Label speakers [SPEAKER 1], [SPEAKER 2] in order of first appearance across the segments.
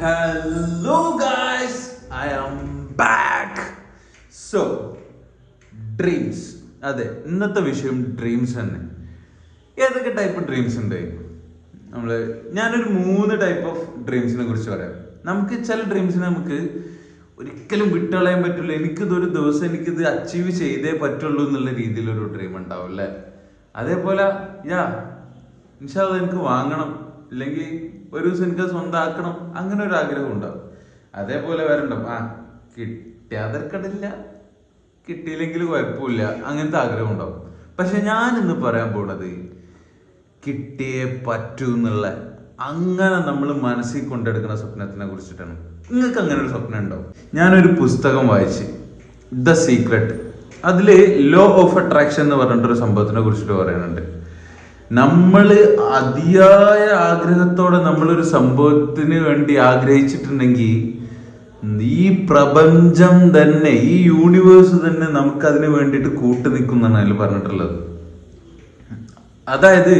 [SPEAKER 1] Hello guys, I am back. So, dreams. അതെ, ഇന്നത്തെ വിഷയം ഡ്രീംസ് തന്നെ. ഏതൊക്കെ ടൈപ്പ് ഡ്രീംസ് ഉണ്ട്? ഞാനൊരു 3 ടൈപ്പ് ഓഫ് ഡ്രീംസിനെ കുറിച്ച് പറയാം. നമുക്ക് ചില ഡ്രീംസിനെ നമുക്ക് ഒരിക്കലും വിട്ടുകളയാൻ പറ്റില്ല. എനിക്കിതൊരു ദിവസം എനിക്കിത് അച്ചീവ് ചെയ്തേ പറ്റുള്ളൂ എന്നുള്ള രീതിയിലൊരു ഡ്രീം ഉണ്ടാവും അല്ലേ? അതേപോലെ ഇൻഷാ അല്ലാഹ് എനിക്ക് വാങ്ങണം, ഇല്ലെങ്കിൽ ഒരു ദിവസം എനിക്ക് സ്വന്തമാക്കണം, അങ്ങനെ ഒരു ആഗ്രഹം ഉണ്ടാവും. അതേപോലെ വരണ്ടാവും കിട്ടിയാതിരക്കടില്ല, കിട്ടിയില്ലെങ്കിൽ കുഴപ്പമില്ല, അങ്ങനത്തെ ആഗ്രഹം ഉണ്ടാവും. പക്ഷെ ഞാൻ ഇന്ന് പറയാൻ പോണത് കിട്ടിയേ പറ്റൂ എന്നുള്ള അങ്ങനെ നമ്മൾ മനസ്സിൽ കൊണ്ടെടുക്കുന്ന സ്വപ്നത്തിനെ കുറിച്ചിട്ടാണ്. നിങ്ങൾക്ക് അങ്ങനെ ഒരു സ്വപ്നം ഉണ്ടാവും. ഞാനൊരു പുസ്തകം വായിച്ച് ദ സീക്രട്ട്, അതില് ലോ ഓഫ് അട്രാക്ഷൻ എന്ന് പറഞ്ഞിട്ടൊരു സംഭവത്തിനെ കുറിച്ചിട്ട് പറയുന്നുണ്ട്. നമ്മൾ അതിയായ ആഗ്രഹത്തോടെ നമ്മളൊരു സംഭവത്തിന് വേണ്ടി ആഗ്രഹിച്ചിട്ടുണ്ടെങ്കിൽ ഈ പ്രപഞ്ചം തന്നെ, ഈ യൂണിവേഴ്സ് തന്നെ നമുക്ക് അതിന് വേണ്ടിയിട്ട് കൂട്ടു നിൽക്കുന്നതാണ് അതിൽ പറഞ്ഞിട്ടുള്ളത്. അതായത്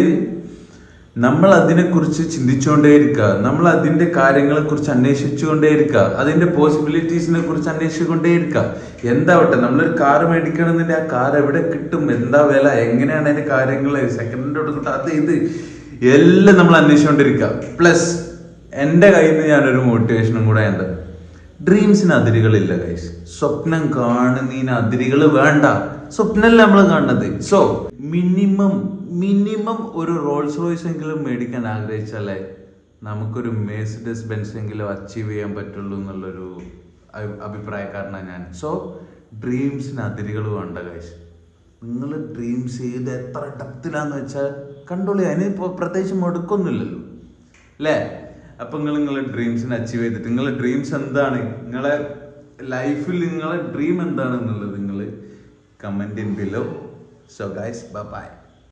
[SPEAKER 1] നമ്മൾ അതിനെക്കുറിച്ച് ചിന്തിച്ചുകൊണ്ടേയിരിക്കുക, നമ്മൾ അതിന്റെ കാര്യങ്ങളെ കുറിച്ച് അന്വേഷിച്ചുകൊണ്ടേയിരിക്കുക, അതിന്റെ പോസിബിലിറ്റീസിനെ കുറിച്ച് അന്വേഷിച്ചുകൊണ്ടേയിരിക്കുക. എന്താവട്ടെ, നമ്മളൊരു കാർ മേടിക്കണമെന്നുണ്ടെങ്കിൽ ആ കാർ എവിടെ കിട്ടും, എന്താ വില, എങ്ങനെയാണ് അതിന്റെ കാര്യങ്ങൾ, സെക്കൻഡ് കൊടുക്കട്ടെ, അത് ഇത് എല്ലാം നമ്മൾ അന്വേഷിച്ചുകൊണ്ടിരിക്കുക. പ്ലസ് എൻ്റെ കയ്യിൽ നിന്ന് ഞാനൊരു മോട്ടിവേഷനും കൂടെ ഉണ്ട്. ഡ്രീംസിന് അതിരുകളില്ല ഗൈസ്. സ്വപ്നം കാണുന്നതിന് അതിരുകൾ വേണ്ട. സ്വപ്നമല്ല നമ്മൾ കാണുന്നത്. സോ മിനിമം ഒരു റോൾസ് റോയ്സ് എങ്കിലും മേടിക്കാൻ ആഗ്രഹിച്ചാലേ നമുക്കൊരു മേഴ്സിഡസ് ബെൻസ് എങ്കിലും അച്ചീവ് ചെയ്യാൻ പറ്റുള്ളൂ എന്നുള്ളൊരു അഭിപ്രായക്കാരനാണ് ഞാൻ. സോ ഡ്രീംസിന് അതിരുകൾ വേണ്ട ഗൈസ്. നിങ്ങൾ ഡ്രീംസ് ചെയ്ത് എത്ര ഡെപ്തിലാന്ന് വെച്ചാൽ കണ്ടോളി, അതിന് ഇപ്പോൾ പ്രത്യേകിച്ച് മുടക്കൊന്നുമില്ലല്ലോ അല്ലേ? അപ്പം നിങ്ങളെ ഡ്രീംസിനെ അച്ചീവ് ചെയ്തിട്ട് നിങ്ങളുടെ ഡ്രീംസ് എന്താണ്, നിങ്ങളെ ലൈഫിൽ നിങ്ങളെ ഡ്രീം എന്താണെന്നുള്ളത് നിങ്ങൾ comment in below. So guys, by.